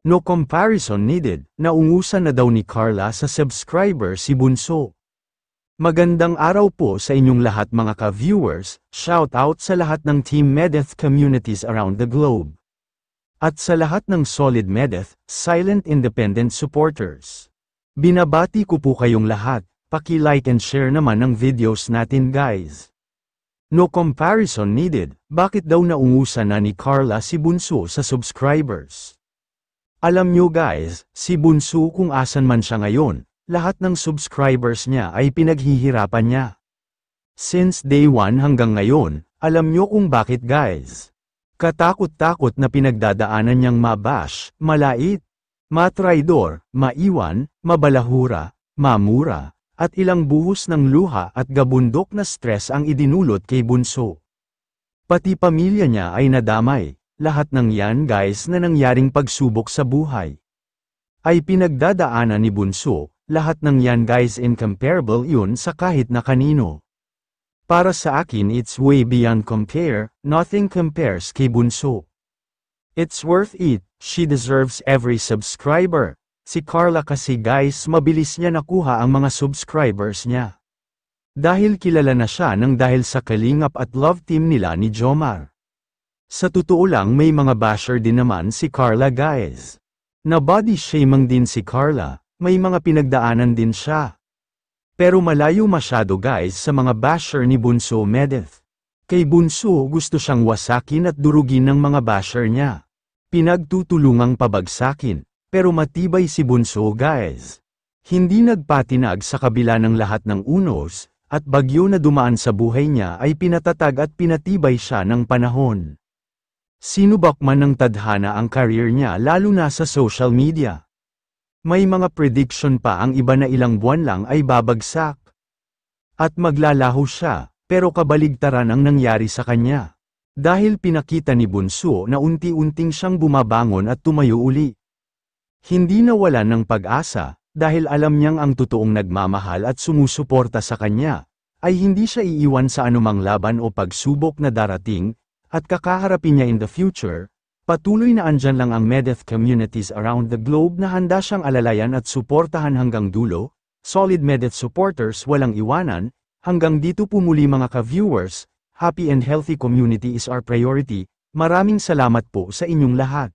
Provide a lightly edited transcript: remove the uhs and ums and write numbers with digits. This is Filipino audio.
No comparison needed, naungusan na daw ni Carla sa subscriber si Bunso. Magandang araw po sa inyong lahat mga ka-viewers, shout out sa lahat ng Team Medeth communities around the globe. At sa lahat ng solid Medeth, silent independent supporters. Binabati ko po kayong lahat, paki-like and share naman ng videos natin guys. No comparison needed, bakit daw naungusan na ni Carla si Bunso sa subscribers? Alam nyo guys, si Bunso kung asan man siya ngayon, lahat ng subscribers niya ay pinaghihirapan niya. Since day 1 hanggang ngayon, alam nyo kung bakit guys. Katakot-takot na pinagdadaanan niyang mabash, malait, matraidor, maiwan, mabalahura, mamura, at ilang buhos ng luha at gabundok na stress ang idinulot kay Bunso. Pati pamilya niya ay nadamay. Lahat ng yan guys na nangyaring pagsubok sa buhay ay pinagdadaanan ni Bunso, lahat ng yan guys incomparable yun sa kahit na kanino. Para sa akin it's way beyond compare, nothing compares kay Bunso. It's worth it, she deserves every subscriber. Si Carla kasi guys mabilis niya nakuha ang mga subscribers niya. Dahil kilala na siya nang dahil sa kalingap at love team nila ni Jomar. Sa totoo lang may mga basher din naman si Carla guys. Na body shaming din si Carla, may mga pinagdaanan din siya. Pero malayo masyado guys sa mga basher ni Bunso Medeth. Kay Bunso gusto siyang wasakin at durugin ng mga basher niya. Pinagtutulungang pabagsakin, pero matibay si Bunso guys. Hindi nagpatinag sa kabila ng lahat ng unos, at bagyo na dumaan sa buhay niya ay pinatatag at pinatibay siya ng panahon. Sinubak man ng tadhana ang career niya lalo na sa social media. May mga prediction pa ang iba na ilang buwan lang ay babagsak. At maglalaho siya, pero kabaligtaran ang nangyari sa kanya. Dahil pinakita ni Bunso na unti-unting siyang bumabangon at tumayo uli. Hindi nawalan ng pag-asa, dahil alam niyang ang totoong nagmamahal at sumusuporta sa kanya, ay hindi siya iiwan sa anumang laban o pagsubok na darating, at kakaharapin niya in the future. Patuloy na andyan lang ang Medeth communities around the globe na handa siyang alalayan at suportahan hanggang dulo. Solid Medeth supporters walang iwanan. Hanggang dito po muli mga ka-viewers, happy and healthy community is our priority. Maraming salamat po sa inyong lahat.